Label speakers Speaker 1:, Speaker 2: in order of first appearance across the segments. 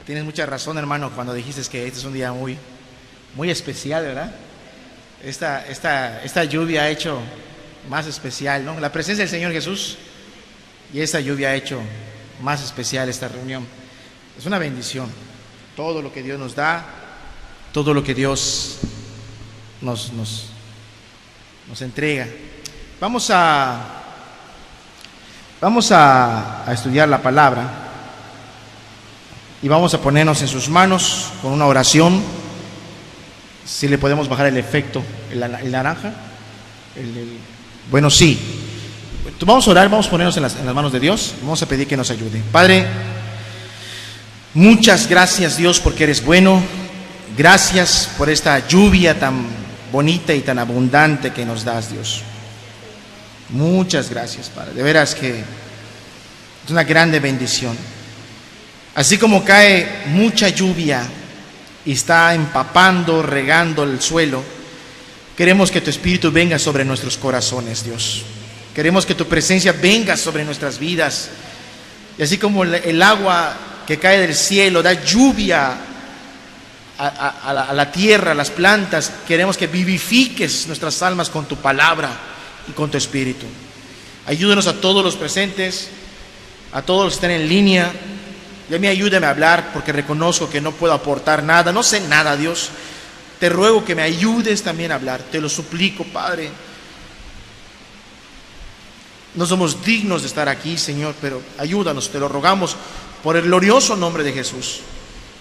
Speaker 1: Tienes mucha razón, hermano, cuando dijiste que este es un día muy, muy especial, ¿verdad? Esta lluvia ha hecho más especial, ¿no? La presencia del Señor Jesús y esta lluvia ha hecho más especial esta reunión. Es una bendición. Todo lo que Dios nos da, todo lo que Dios nos entrega. Vamos a estudiar la palabra y vamos a ponernos en sus manos con una oración. Si le podemos bajar el efecto, el naranja. Bueno, sí. Vamos a orar, vamos a ponernos en las manos de Dios. Vamos a pedir que nos ayude. Padre, muchas gracias, Dios, porque eres bueno. Gracias por esta lluvia tan bonita y tan abundante que nos das, Dios. Muchas gracias, Padre. De veras que es una grande bendición. Así como cae mucha lluvia y está empapando, regando el suelo, queremos que tu Espíritu venga sobre nuestros corazones, Dios. Queremos que tu presencia venga sobre nuestras vidas. Y así como el agua que cae del cielo da lluvia a la tierra, a las plantas, queremos que vivifiques nuestras almas con tu palabra y con tu Espíritu. Ayúdanos a todos los presentes, a todos los que están en línea. Y a mí ayúdame a hablar, porque reconozco que no puedo aportar nada, no sé nada, Dios. Te ruego que me ayudes también a hablar, te lo suplico, Padre. No somos dignos de estar aquí, Señor, pero ayúdanos, te lo rogamos por el glorioso nombre de Jesús.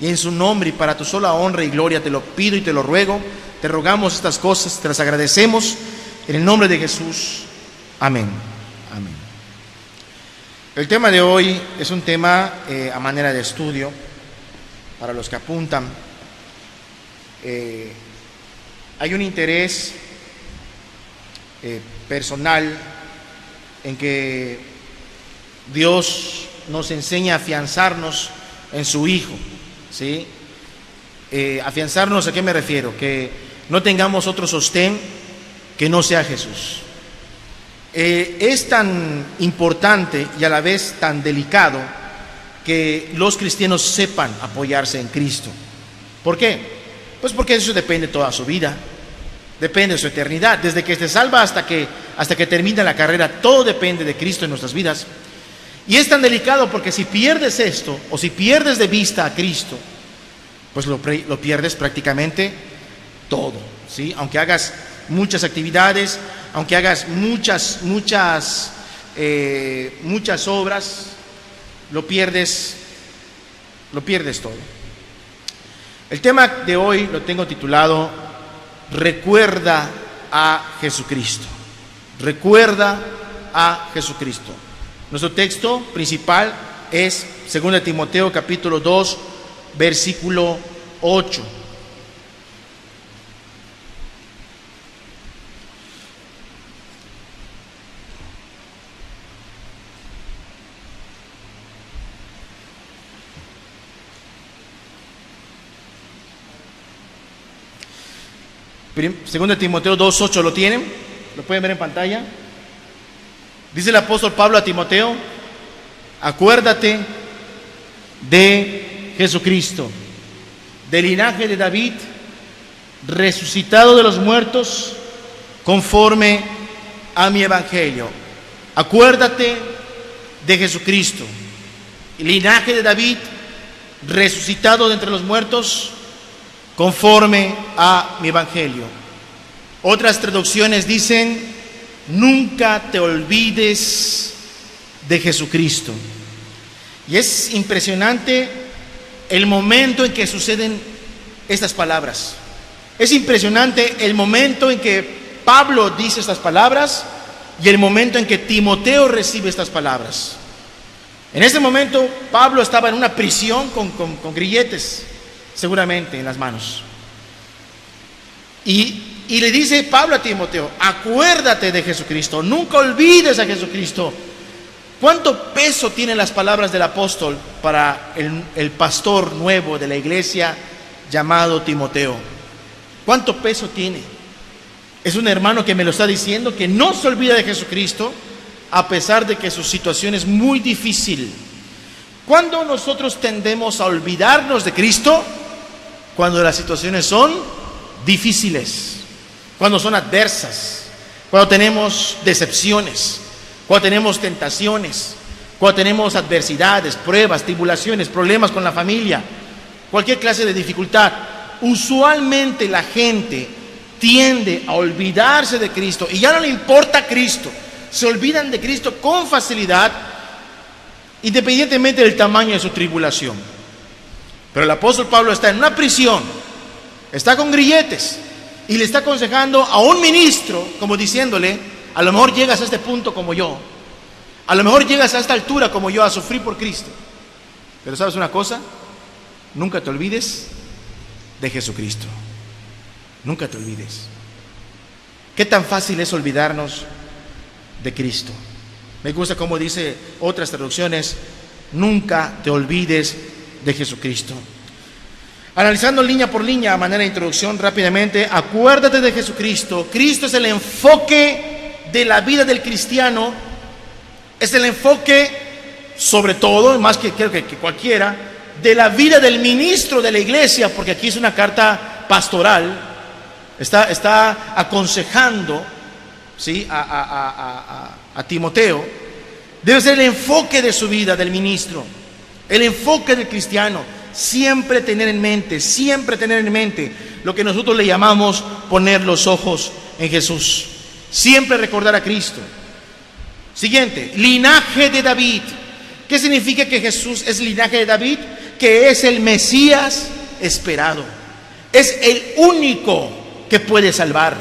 Speaker 1: Y en su nombre y para tu sola honra y gloria te lo pido y te lo ruego. Te rogamos estas cosas, te las agradecemos en el nombre de Jesús. Amén. Amén. El tema de hoy es un tema a manera de estudio para los que apuntan. Hay un interés personal en que Dios nos enseña a afianzarnos en su Hijo, ¿sí? Afianzarnos, ¿a qué me refiero? Que no tengamos otro sostén que no sea Jesús. Es tan importante y a la vez tan delicado que los cristianos sepan apoyarse en Cristo. ¿Por qué? Pues porque eso depende de toda su vida, depende de su eternidad, desde que se salva hasta que termina la carrera, todo depende de Cristo en nuestras vidas. Y es tan delicado porque si pierdes esto, o si pierdes de vista a Cristo, pues lo pierdes prácticamente todo, ¿sí? Aunque hagas muchas actividades, aunque hagas muchas obras, lo pierdes todo. El tema de hoy lo tengo titulado Recuerda a Jesucristo. Recuerda a Jesucristo. Nuestro texto principal es 2 Timoteo capítulo 2, versículo 8. Segunda Timoteo 2:8, ¿lo tienen? ¿Lo pueden ver en pantalla? Dice el apóstol Pablo a Timoteo: acuérdate de Jesucristo, del linaje de David, resucitado de los muertos, conforme a mi evangelio. Acuérdate de Jesucristo, el linaje de David, resucitado de entre los muertos, conforme a mi evangelio. Otras traducciones dicen: nunca te olvides de Jesucristo. Y es impresionante el momento en que suceden estas palabras. Es impresionante el momento en que Pablo dice estas palabras y el momento en que Timoteo recibe estas palabras. En ese momento Pablo estaba en una prisión con grilletes, seguramente en las manos. Y le dice Pablo a Timoteo: acuérdate de Jesucristo, nunca olvides a Jesucristo. ¿Cuánto peso tienen las palabras del apóstol para el pastor nuevo de la iglesia llamado Timoteo? ¿Cuánto peso tiene? Es un hermano que me lo está diciendo, que no se olvida de Jesucristo, a pesar de que su situación es muy difícil. ¿Cuándo nosotros tendemos a olvidarnos de Cristo? Cuando las situaciones son difíciles, cuando son adversas, cuando tenemos decepciones, cuando tenemos tentaciones, cuando tenemos adversidades, pruebas, tribulaciones, problemas con la familia, cualquier clase de dificultad. Usualmente la gente tiende a olvidarse de Cristo y ya no le importa Cristo. Se olvidan de Cristo con facilidad, independientemente del tamaño de su tribulación. Pero el apóstol Pablo está en una prisión, está con grilletes y le está aconsejando a un ministro, como diciéndole: a lo mejor llegas a este punto como yo, a lo mejor llegas a esta altura como yo, a sufrir por Cristo. Pero ¿sabes una cosa? Nunca te olvides de Jesucristo. Nunca te olvides. ¿Qué tan fácil es olvidarnos de Cristo? Me gusta como dice otras traducciones: nunca te olvides de Jesucristo. Analizando línea por línea, a manera de introducción rápidamente, acuérdate de Jesucristo. Cristo es el enfoque de la vida del cristiano, es el enfoque sobre todo, más que creo que cualquiera, de la vida del ministro de la iglesia, porque aquí es una carta pastoral, está aconsejando, ¿sí?, a Timoteo. Debe ser el enfoque de su vida, del ministro, el enfoque del cristiano. Siempre tener en mente lo que nosotros le llamamos poner los ojos en Jesús. Siempre recordar a Cristo. Siguiente, linaje de David. ¿Qué significa que Jesús es linaje de David? Que es el Mesías esperado. Es el único que puede salvar.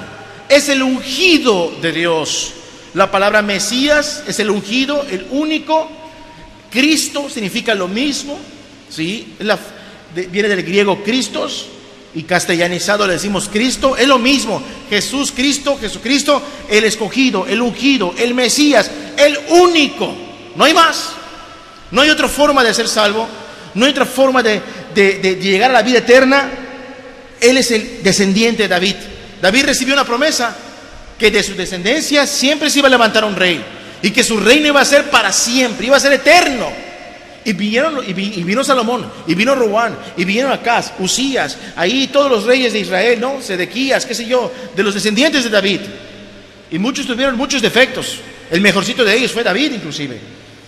Speaker 1: Es el ungido de Dios. La palabra Mesías es el ungido, el único. Cristo significa lo mismo, ¿sí? Viene del griego Christos y castellanizado le decimos Cristo. Es lo mismo. Jesús, Cristo, Jesucristo, el escogido, el ungido, el Mesías, el único. No hay más. No hay otra forma de ser salvo. No hay otra forma de llegar a la vida eterna. Él es el descendiente de David. David recibió una promesa que de su descendencia siempre se iba a levantar un rey y que su reino iba a ser para siempre, iba a ser eterno. Y vino Salomón, y vino Roboam, y vinieron Acaz, Usías, ahí todos los reyes de Israel, ¿no? Sedequías, qué sé yo, de los descendientes de David. Y muchos tuvieron muchos defectos. El mejorcito de ellos fue David, inclusive.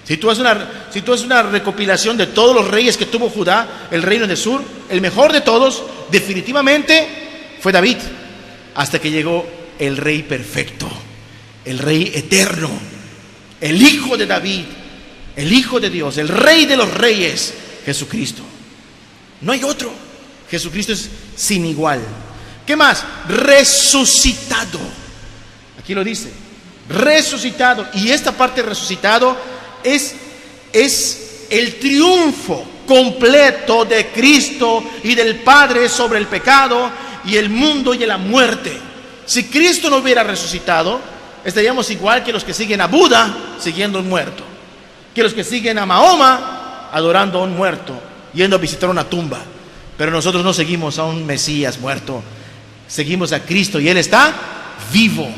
Speaker 1: Si tú haces una recopilación de todos los reyes que tuvo Judá, el reino del sur, el mejor de todos, definitivamente fue David. Hasta que llegó el rey perfecto, el rey eterno, el hijo de David, el hijo de Dios, el rey de los reyes, Jesucristo. No hay otro. Jesucristo es sin igual. ¿Qué más? Resucitado. Aquí lo dice. Resucitado. Y esta parte resucitado es el triunfo completo de Cristo y del Padre sobre el pecado y el mundo y la muerte. Si Cristo no hubiera resucitado, estaríamos igual que los que siguen a Buda siguiendo a un muerto, que los que siguen a Mahoma adorando a un muerto, yendo a visitar una tumba. Pero nosotros no seguimos a un Mesías muerto, seguimos a Cristo y Él está vivo.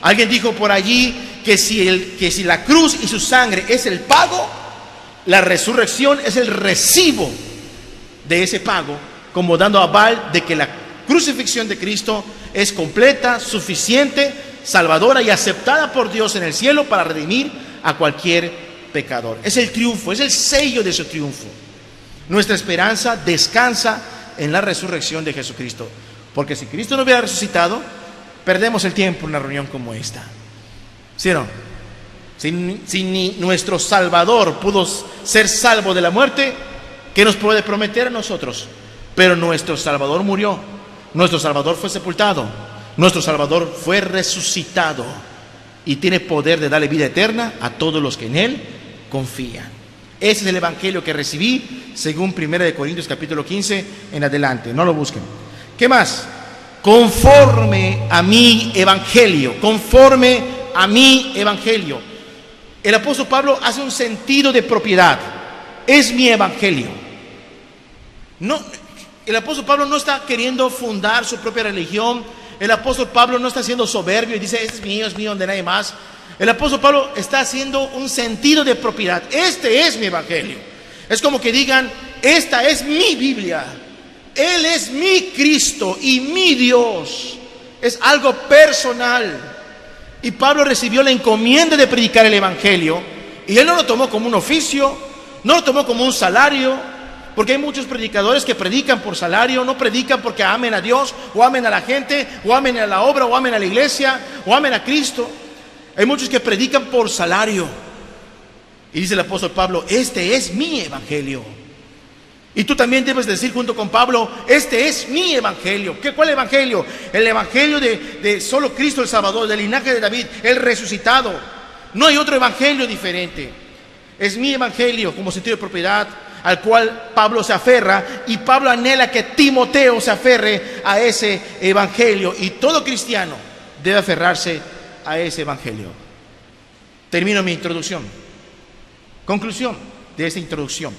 Speaker 1: Alguien dijo por allí que si la cruz y su sangre es el pago, la resurrección es el recibo de ese pago, como dando aval de que la crucifixión de Cristo es completa, suficiente, salvadora y aceptada por Dios en el cielo para redimir a cualquier pecador. Es el triunfo, es el sello de su triunfo. Nuestra esperanza descansa en la resurrección de Jesucristo, porque si Cristo no hubiera resucitado, perdemos el tiempo en una reunión como esta. ¿Sí o no? Si ni nuestro Salvador pudo ser salvo de la muerte, ¿qué nos puede prometer a nosotros? Pero nuestro Salvador murió, nuestro Salvador fue sepultado, nuestro Salvador fue resucitado y tiene poder de darle vida eterna a todos los que en Él confían. Ese es el evangelio que recibí según 1 Corintios capítulo 15 en adelante. No lo busquen. ¿Qué más? Conforme a mi evangelio. Conforme a mi evangelio. El apóstol Pablo hace un sentido de propiedad. Es mi evangelio. No, el apóstol Pablo no está queriendo fundar su propia religión. El apóstol Pablo no está siendo soberbio y dice: este es mío, de nadie más. El apóstol Pablo está haciendo un sentido de propiedad. Este es mi evangelio. Es como que digan, esta es mi Biblia, Él es mi Cristo y mi Dios. Es algo personal. Y Pablo recibió la encomienda de predicar el Evangelio, y él no lo tomó como un oficio, no lo tomó como un salario, porque hay muchos predicadores que predican por salario, no predican porque amen a Dios, o amen a la gente, o amen a la obra, o amen a la iglesia, o amen a Cristo. Hay muchos que predican por salario. Y dice el apóstol Pablo, este es mi Evangelio. Y tú también debes decir junto con Pablo, este es mi Evangelio. ¿Cuál Evangelio? El Evangelio de solo Cristo el Salvador, del linaje de David, el resucitado. No hay otro Evangelio diferente. Es mi Evangelio como sentido de propiedad, al cual Pablo se aferra, y Pablo anhela que Timoteo se aferre a ese Evangelio. Y todo cristiano debe aferrarse a ese Evangelio. Termino mi introducción. Conclusión de esta introducción.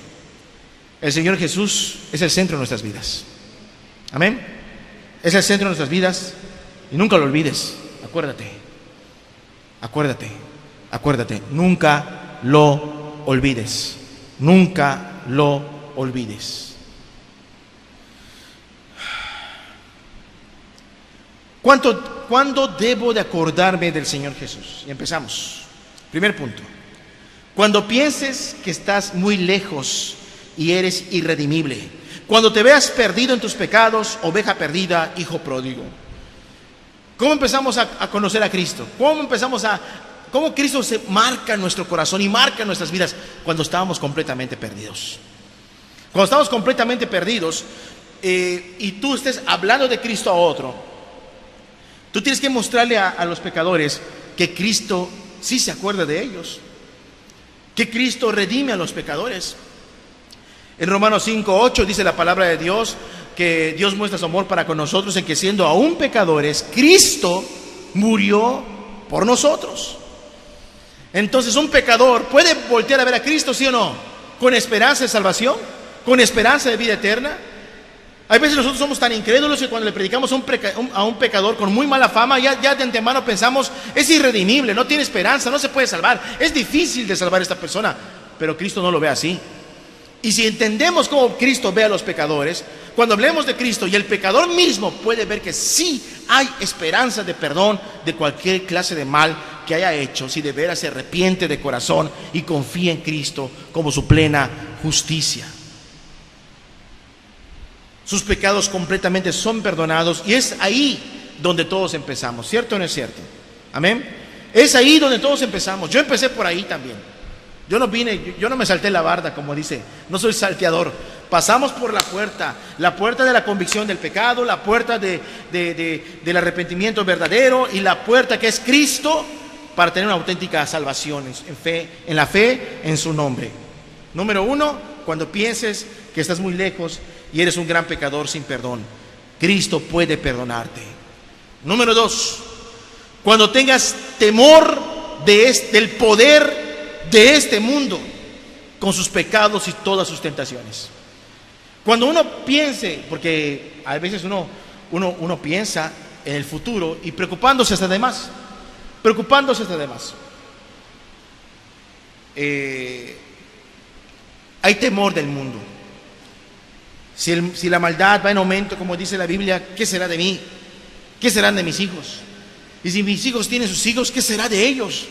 Speaker 1: El Señor Jesús es el centro de nuestras vidas. Amén. Es el centro de nuestras vidas, y nunca lo olvides. Acuérdate. Nunca lo olvides. Nunca lo olvides. ¿Cuándo debo de acordarme del Señor Jesús? Y empezamos. Primer punto. Cuando pienses que estás muy lejos y eres irredimible. Cuando te veas perdido en tus pecados, oveja perdida, hijo pródigo. ¿Cómo empezamos a conocer a Cristo? ¿Cómo Cristo se marca en nuestro corazón y marca en nuestras vidas? Cuando estábamos completamente perdidos. Cuando estamos completamente perdidos, y tú estés hablando de Cristo a otro, tú tienes que mostrarle a los pecadores que Cristo sí se acuerda de ellos, que Cristo redime a los pecadores. En Romanos 5:8 dice la palabra de Dios que Dios muestra su amor para con nosotros en que siendo aún pecadores, Cristo murió por nosotros. Entonces un pecador puede voltear a ver a Cristo, ¿sí o no? Con esperanza de salvación, con esperanza de vida eterna. Hay veces nosotros somos tan incrédulos que cuando le predicamos a un pecador con muy mala fama, ya de antemano pensamos, es irredimible, no tiene esperanza, no se puede salvar, es difícil de salvar a esta persona. Pero Cristo no lo ve así. Y si entendemos cómo Cristo ve a los pecadores, cuando hablemos de Cristo y el pecador mismo puede ver que sí hay esperanza de perdón de cualquier clase de mal que haya hecho, si de veras se arrepiente de corazón y confía en Cristo como su plena justicia. Sus pecados completamente son perdonados, y es ahí donde todos empezamos, ¿cierto o no es cierto? Amén. Es ahí donde todos empezamos. Yo empecé por ahí también. Yo no me salté la barda, como dice, no soy salteador. Pasamos por la puerta de la convicción del pecado, la puerta del arrepentimiento verdadero, y la puerta que es Cristo, para tener una auténtica salvación en la fe en su nombre. Número 1, cuando pienses que estás muy lejos y eres un gran pecador sin perdón, Cristo puede perdonarte. Número 2, cuando tengas temor del poder de este mundo, con sus pecados y todas sus tentaciones. Cuando uno piense, porque a veces uno piensa en el futuro y preocupándose hasta de más. Hay temor del mundo. Si la maldad va en aumento, como dice la Biblia, ¿qué será de mí? ¿Qué serán de mis hijos? Y si mis hijos tienen sus hijos, ¿qué será de ellos?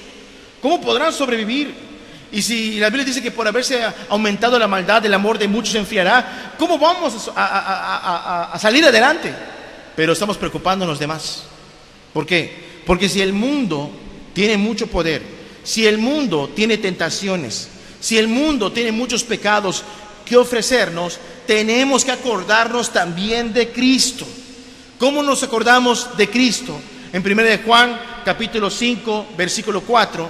Speaker 1: ¿Cómo podrán sobrevivir? Y si la Biblia dice que por haberse aumentado la maldad, el amor de muchos se enfriará, ¿cómo vamos a salir adelante? Pero estamos preocupándonos de más. ¿Por qué? Porque si el mundo tiene mucho poder, si el mundo tiene tentaciones, si el mundo tiene muchos pecados que ofrecernos, tenemos que acordarnos también de Cristo. ¿Cómo nos acordamos de Cristo? En 1 de Juan, capítulo 5, versículo 4,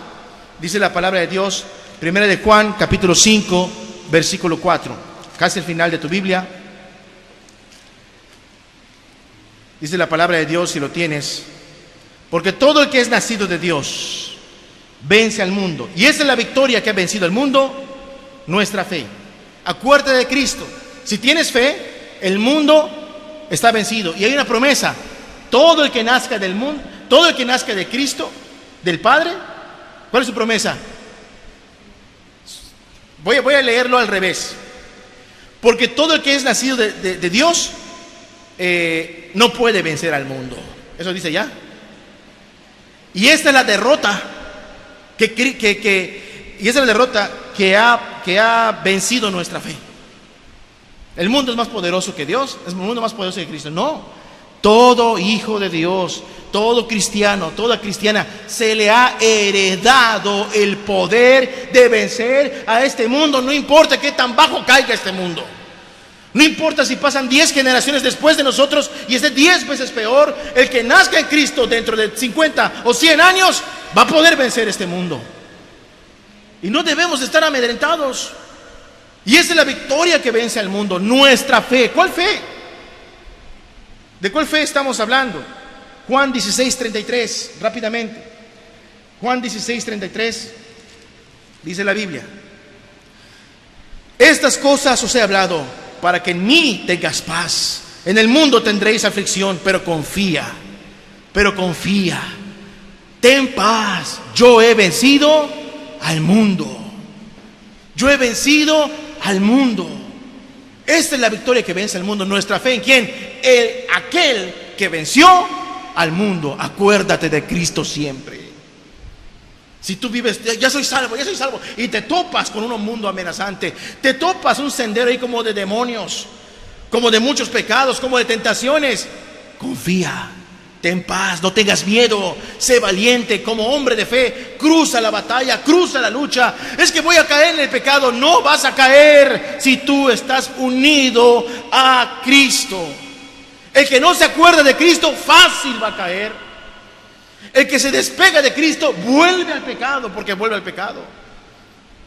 Speaker 1: dice la palabra de Dios. 1 de Juan, capítulo 5, versículo 4. Casi al final de tu Biblia. Dice la palabra de Dios, si lo tienes: porque todo el que es nacido de Dios vence al mundo. Y esa es la victoria que ha vencido al mundo, nuestra fe. Acuérdate de Cristo. Si tienes fe, el mundo está vencido. Y hay una promesa: todo el que nazca del mundo, todo el que nazca de Cristo, del Padre, ¿cuál es su promesa? Voy a leerlo al revés. Porque todo el que es nacido de Dios no puede vencer al mundo. Eso dice ya. Y esta es la derrota que ha vencido nuestra fe. El mundo es más poderoso que Dios, el mundo es más poderoso que Cristo. No, todo hijo de Dios, todo cristiano, toda cristiana, se le ha heredado el poder de vencer a este mundo. No importa qué tan bajo caiga este mundo. No importa si pasan 10 generaciones después de nosotros y esté 10 veces peor, el que nazca en Cristo dentro de 50 o 100 años va a poder vencer este mundo. Y no debemos estar amedrentados. Y esa es la victoria que vence al mundo, nuestra fe. ¿Cuál fe? ¿De cuál fe estamos hablando? Juan 16:33, rápidamente. Juan 16:33, dice la Biblia: estas cosas os he hablado para que en mí tengas paz. En el mundo tendréis aflicción, pero confía, ten paz. Yo he vencido al mundo. Yo he vencido al mundo. Esta es la victoria que vence al mundo. Nuestra fe, ¿en quién? Aquel que venció al mundo. Acuérdate de Cristo siempre. Si tú vives, ya soy salvo, y te topas con un mundo amenazante, te topas un sendero ahí como de demonios, como de muchos pecados, como de tentaciones, confía, ten paz, no tengas miedo, sé valiente como hombre de fe, cruza la batalla, cruza la lucha. Es que voy a caer en el pecado. No vas a caer si tú estás unido a Cristo. El que no se acuerda de Cristo, fácil va a caer. El que se despega de Cristo vuelve al pecado, porque vuelve al pecado.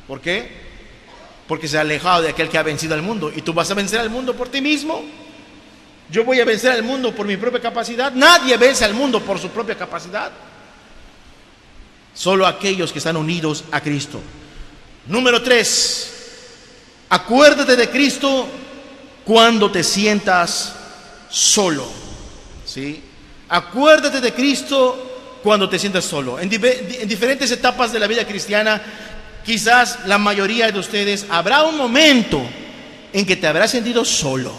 Speaker 1: ¿Por qué? Porque se ha alejado de aquel que ha vencido al mundo. ¿Y tú vas a vencer al mundo por ti mismo? Yo voy a vencer al mundo por mi propia capacidad. Nadie vence al mundo por su propia capacidad. Solo aquellos que están unidos a Cristo. Número 3. Acuérdate de Cristo cuando te sientas solo. ¿Sí? Acuérdate de Cristo cuando te sientas solo. En diferentes etapas de la vida cristiana, quizás la mayoría de ustedes, habrá un momento en que te habrás sentido solo,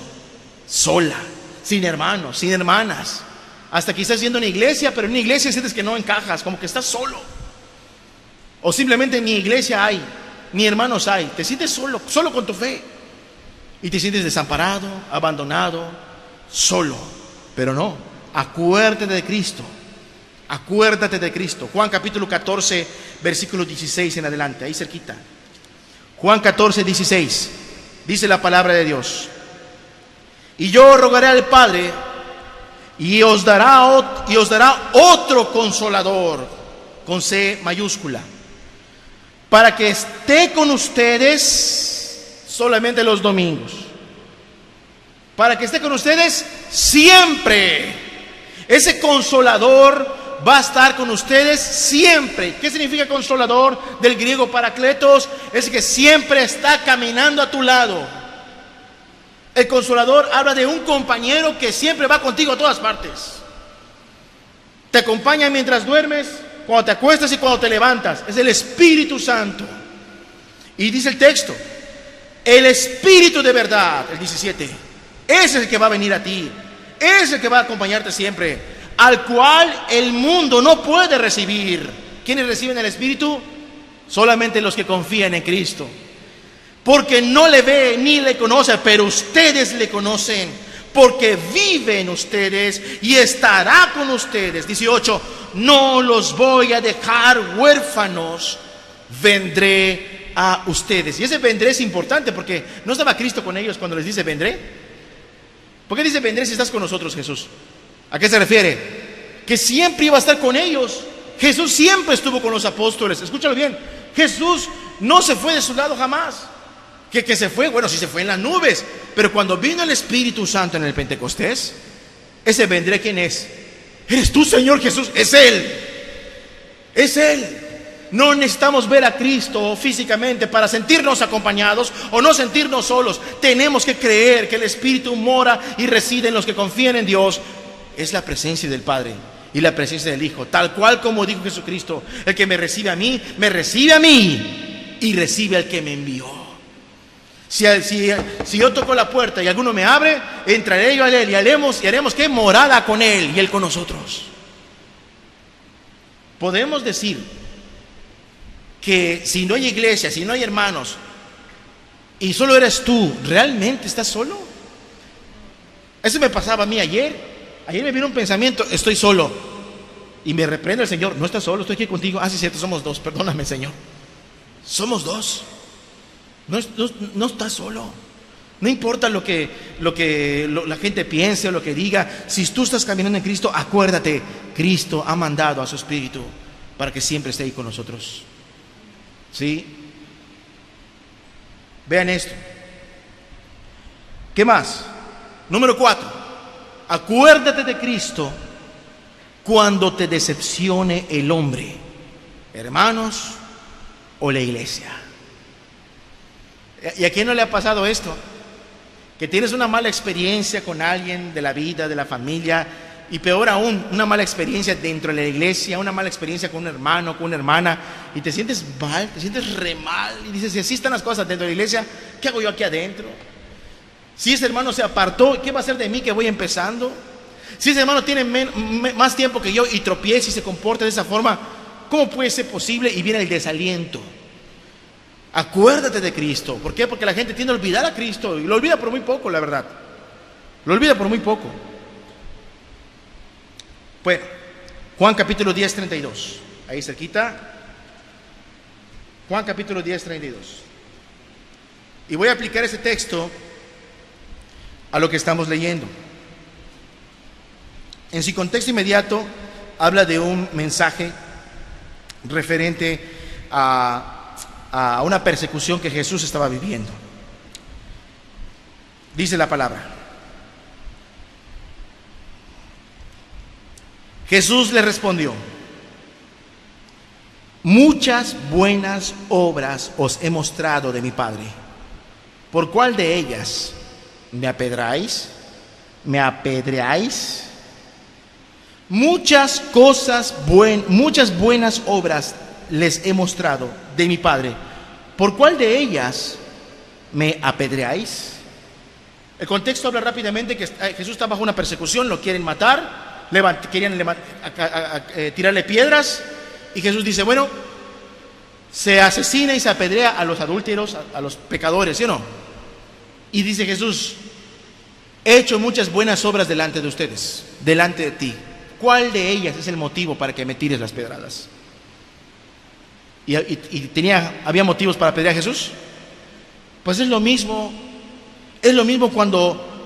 Speaker 1: sola, sin hermanos, sin hermanas. Hasta quizás yendo a una iglesia, pero en una iglesia sientes que no encajas, como que estás solo. O simplemente ni iglesia hay, ni hermanos hay. Te sientes solo, solo con tu fe. Y te sientes desamparado, abandonado, solo. Pero no, acuérdate de Cristo. Acuérdate de Cristo. Juan capítulo 14, versículo 16 en adelante, ahí cerquita. Juan 14, 16. Dice la palabra de Dios: y yo rogaré al Padre, y os dará otro consolador, con C mayúscula, para que esté con ustedes solamente los domingos. Para que esté con ustedes siempre. Ese consolador va a estar con ustedes siempre. ¿Qué significa consolador? Del griego parakletos, es que siempre está caminando a tu lado. El consolador habla de un compañero que siempre va contigo a todas partes. Te acompaña mientras duermes, cuando te acuestas y cuando te levantas. Es el Espíritu Santo. Y dice el texto: el Espíritu de verdad, el 17, es el que va a venir a ti, es el que va a acompañarte siempre, al cual el mundo no puede recibir. ¿Quiénes reciben el Espíritu? Solamente los que confían en Cristo. Porque no le ve ni le conoce, pero ustedes le conocen, porque vive en ustedes y estará con ustedes. 18, no los voy a dejar huérfanos, vendré a ustedes. Y ese vendré es importante, porque ¿no estaba Cristo con ellos cuando les dice vendré? ¿Por qué dice vendré si estás con nosotros, Jesús? ¿A qué se refiere? Que siempre iba a estar con ellos. Jesús siempre estuvo con los apóstoles. Escúchalo bien. Jesús no se fue de su lado jamás. ¿Que se fue? Bueno, sí se fue en las nubes. Pero cuando vino el Espíritu Santo en el Pentecostés, ese vendré, ¿quién es? Eres tú, Señor Jesús. Es Él. Es Él. No necesitamos ver a Cristo físicamente para sentirnos acompañados o no sentirnos solos. Tenemos que creer que el Espíritu mora y reside en los que confían en Dios. Es la presencia del Padre y la presencia del Hijo, tal cual como dijo Jesucristo: el que me recibe a mí y recibe al que me envió. Si yo toco la puerta y alguno me abre, entraré yo a él y haremos ¿qué? Morada con él y él con nosotros. Podemos decir que si no hay iglesia, si no hay hermanos y solo eres tú, ¿realmente estás solo? Eso me pasaba a mí ayer. Ayer me vino un pensamiento, estoy solo. Y me reprende el Señor, no estás solo, estoy aquí contigo. Ah, sí, cierto, somos dos, perdóname, Señor. Somos dos. No estás solo. No importa lo que la gente piense o lo que diga. Si tú estás caminando en Cristo, acuérdate, Cristo ha mandado a su Espíritu para que siempre esté ahí con nosotros. ¿Sí? Vean esto. ¿Qué más? Número 4. Acuérdate de Cristo cuando te decepcione el hombre, hermanos o la iglesia. ¿Y a quién no le ha pasado esto? Que tienes una mala experiencia con alguien de la vida, de la familia, y peor aún, una mala experiencia dentro de la iglesia, una mala experiencia con un hermano, con una hermana, y te sientes mal, te sientes re mal, y dices, si así están las cosas dentro de la iglesia, ¿qué hago yo aquí adentro? Si ese hermano se apartó, ¿qué va a hacer de mí que voy empezando? Si ese hermano tiene más tiempo que yo y tropieza y se comporta de esa forma, ¿cómo puede ser posible? Y viene el desaliento. Acuérdate de Cristo. ¿Por qué? Porque la gente tiende a olvidar a Cristo y lo olvida por muy poco, la verdad. Lo olvida por muy poco. Bueno, Juan capítulo 10, 32. Ahí cerquita. Juan capítulo 10, 32. Y voy a aplicar ese texto a lo que estamos leyendo. En su contexto inmediato habla de un mensaje referente a una persecución que Jesús estaba viviendo. Dice la palabra: Jesús le respondió: muchas buenas obras os he mostrado de mi Padre. ¿Por cuál de ellas me apedreáis? ¿Me apedreáis? Muchas buenas obras les he mostrado de mi Padre. ¿Por cuál de ellas me apedreáis? El contexto habla rápidamente que Jesús está bajo una persecución, lo quieren matar, querían tirarle piedras, y Jesús dice, bueno, se asesina y se apedrea a los adúlteros, a los pecadores, ¿sí o no? Y dice Jesús, he hecho muchas buenas obras delante de ustedes, delante de ti. ¿Cuál de ellas es el motivo para que me tires las pedradas? ¿Había motivos para apedrear a Jesús? Pues es lo mismo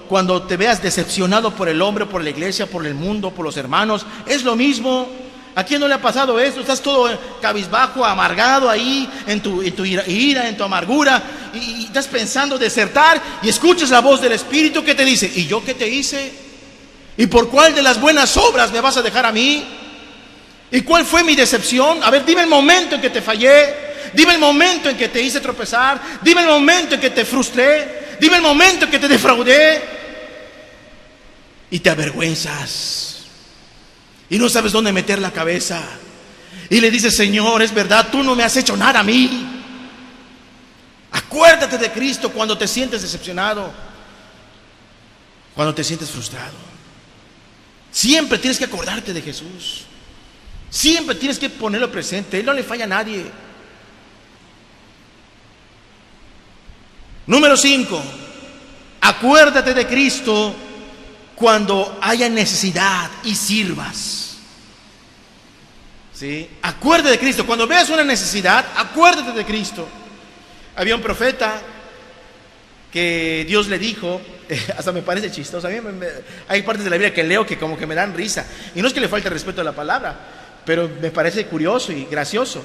Speaker 1: cuando te veas decepcionado por el hombre, por la iglesia, por el mundo, por los hermanos. Es lo mismo. ¿A quién no le ha pasado esto? Estás todo cabizbajo, amargado ahí en tu ira, en tu amargura, y estás pensando desertar, y escuchas la voz del Espíritu que te dice, ¿y yo qué te hice? ¿Y por cuál de las buenas obras me vas a dejar a mí? ¿Y cuál fue mi decepción? A ver, dime el momento en que te fallé. Dime el momento en que te hice tropezar. Dime el momento en que te frustré. Dime el momento en que te defraudé. Y te avergüenzas. Y no sabes dónde meter la cabeza. Y le dices, Señor, es verdad, tú no me has hecho nada a mí. Acuérdate de Cristo cuando te sientes decepcionado. Cuando te sientes frustrado. Siempre tienes que acordarte de Jesús. Siempre tienes que ponerlo presente. Él no le falla a nadie. Número 5. Acuérdate de Cristo cuando haya necesidad y sirvas. ¿Sí? Acuérdate de Cristo. Cuando veas una necesidad, acuérdate de Cristo. Había un profeta que Dios le dijo, hasta me parece chistoso, hay partes de la Biblia que leo que como que me dan risa, y no es que le falte respeto a la palabra, pero me parece curioso y gracioso.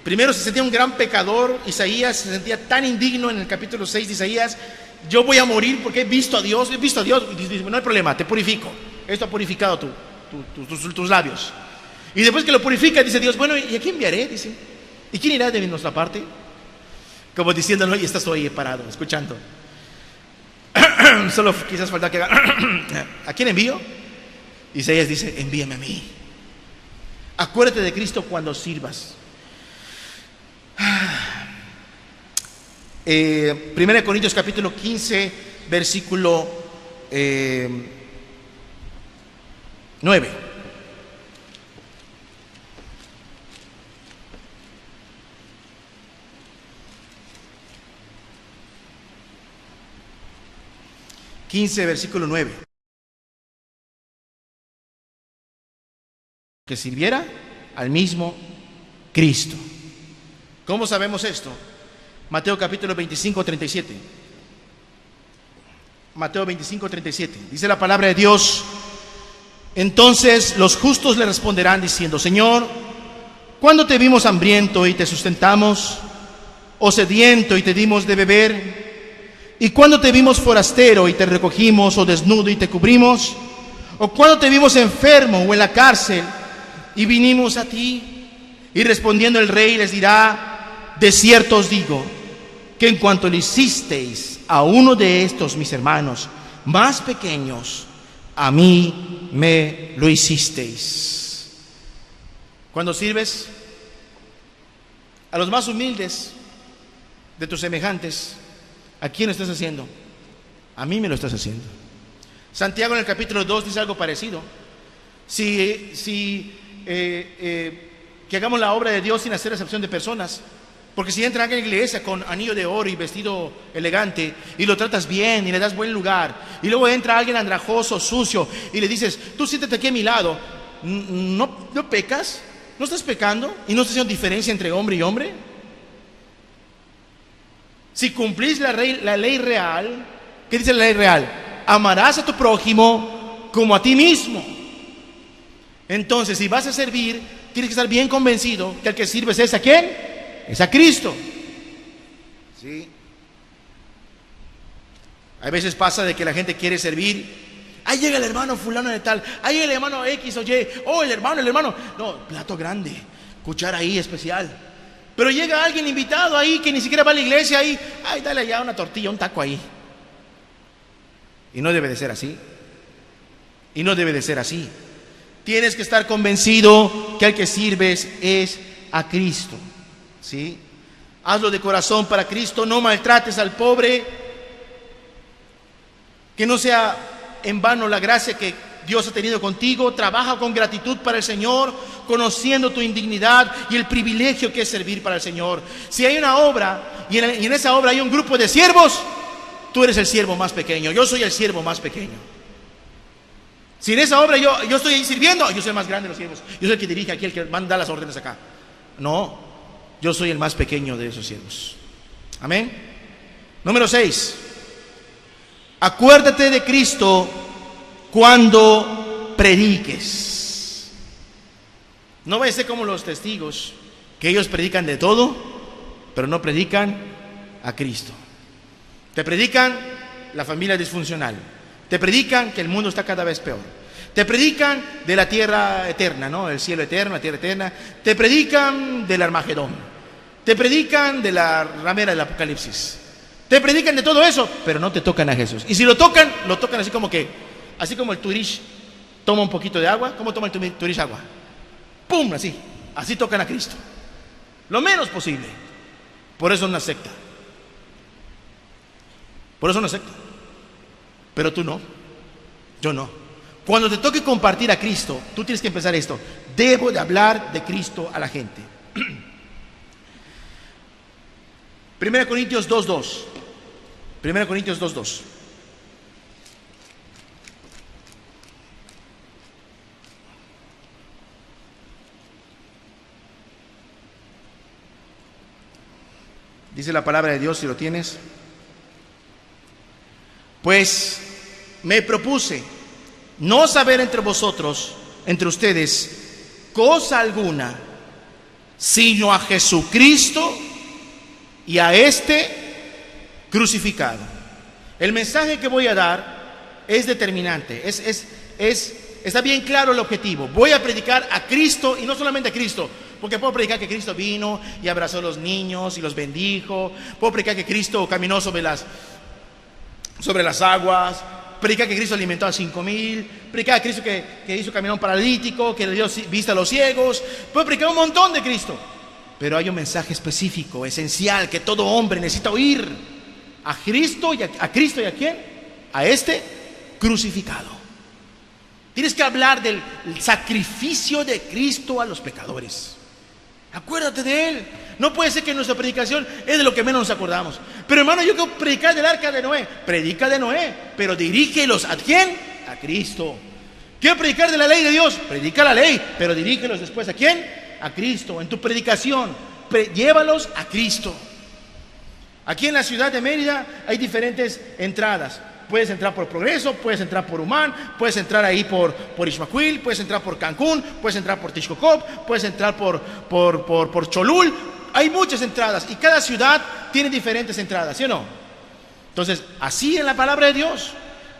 Speaker 1: Primero se sentía un gran pecador. Isaías se sentía tan indigno en el capítulo 6 de Isaías: yo voy a morir porque he visto a Dios. Y dice, no hay problema, te purifico, esto ha purificado tus labios. Y después que lo purifica, dice Dios, bueno, ¿y a quién enviaré? Dice, ¿y quién irá de nuestra parte? Como diciéndolo, y estás ahí parado, escuchando. Solo quizás falta que haga. ¿A quién envío? Isaías dice, envíame a mí. Acuérdate de Cristo cuando sirvas. 1 Corintios capítulo 15, versículo 9. Versículo 9. Que sirviera al mismo Cristo. ¿Cómo sabemos esto? Mateo capítulo 25, 37. Mateo 25, 37. Dice la palabra de Dios: entonces los justos le responderán diciendo: Señor, ¿cuándo te vimos hambriento y te sustentamos? ¿O sediento y te dimos de beber? ¿Y cuándo te vimos forastero y te recogimos? ¿O desnudo y te cubrimos? ¿O cuándo te vimos enfermo o en la cárcel y vinimos a ti? Y respondiendo el rey les dirá: de cierto os digo, que en cuanto le hicisteis a uno de estos mis hermanos más pequeños, a mí me lo hicisteis. Cuando sirves a los más humildes de tus semejantes, ¿a quién lo estás haciendo? A mí me lo estás haciendo. Santiago en el capítulo 2 dice algo parecido. Que hagamos la obra de Dios sin hacer excepción de personas. Porque si entra alguien en la iglesia con anillo de oro y vestido elegante y lo tratas bien y le das buen lugar, y luego entra alguien andrajoso, sucio, y le dices: tú siéntate aquí a mi lado, ¿no pecas? ¿No estás pecando? ¿Y no estás haciendo diferencia entre hombre y hombre? Si cumplís la ley real, ¿qué dice la ley real? Amarás a tu prójimo como a ti mismo. Entonces, si vas a servir, tienes que estar bien convencido que al que sirves es ¿a quién? Es a Cristo. ¿Sí? A veces pasa de que la gente quiere servir. Ahí llega el hermano fulano de tal, ahí el hermano X o Y, el hermano. No, plato grande, cuchara ahí especial. Pero llega alguien invitado ahí que ni siquiera va a la iglesia ahí, ay, dale allá una tortilla, un taco ahí. Y no debe de ser así. Y no debe de ser así. Tienes que estar convencido que al que sirves es a Cristo. ¿Sí? Hazlo de corazón para Cristo, no maltrates al pobre. Que no sea en vano la gracia que Dios ha tenido contigo. Trabaja con gratitud para el Señor, conociendo tu indignidad y el privilegio que es servir para el Señor. Si hay una obra y en esa obra hay un grupo de siervos, tú eres el siervo más pequeño. Yo soy el siervo más pequeño. Si en esa obra yo estoy ahí sirviendo, yo soy el más grande de los siervos. Yo soy el que dirige aquí, el que manda las órdenes acá. No, yo soy el más pequeño de esos siervos. Amén. Número 6. Acuérdate de Cristo cuando prediques. No vaya a ser como los testigos, que ellos predican de todo, pero no predican a Cristo. Te predican la familia disfuncional. Te predican que el mundo está cada vez peor. Te predican de la tierra eterna, ¿no? El cielo eterno, la tierra eterna. Te predican del Armagedón. Te predican de la ramera del Apocalipsis. Te predican de todo eso, pero no te tocan a Jesús. Y si lo tocan así como el Turish toma un poquito de agua. ¿Cómo toma el Turish agua? ¡Pum! Así tocan a Cristo. Lo menos posible. Por eso es una secta. Pero tú no, yo no. Cuando te toque compartir a Cristo, tú tienes que empezar esto: debo de hablar de Cristo a la gente. 1 Corintios 2:2. 1 Corintios 2:2. Dice la palabra de Dios, si lo tienes. Pues me propuse no saber entre ustedes, cosa alguna, sino a Jesucristo y a este crucificado. El mensaje que voy a dar es determinante, está bien claro el objetivo. Voy a predicar a Cristo y no solamente a Cristo, porque puedo predicar que Cristo vino y abrazó a los niños y los bendijo. Puedo predicar que Cristo caminó sobre las aguas, predicar que Cristo alimentó a 5,000, predicar a Cristo que hizo caminar a un paralítico, que le dio vista a los ciegos. Puedo predicar un montón de Cristo, pero hay un mensaje específico, esencial, que todo hombre necesita oír. A Cristo y a Cristo y a quién? A este crucificado. Tienes que hablar del sacrificio de Cristo a los pecadores. Acuérdate de Él. No puede ser que nuestra predicación es de lo que menos nos acordamos. Pero hermano, yo quiero predicar del arca de Noé. Predica de Noé, pero dirígelos ¿a quién? A Cristo. Quiero predicar de la ley de Dios. Predica la ley, pero dirígelos después ¿a quién? A Cristo. En tu predicación, llévalos a Cristo. Aquí en la ciudad de Mérida hay diferentes entradas. Puedes entrar por Progreso, puedes entrar por Humán, puedes entrar ahí por Ixmaquil, puedes entrar por Cancún, puedes entrar por Tixcocop, puedes entrar por Cholul. Hay muchas entradas y cada ciudad tiene diferentes entradas, ¿sí o no? Entonces, así en la palabra de Dios,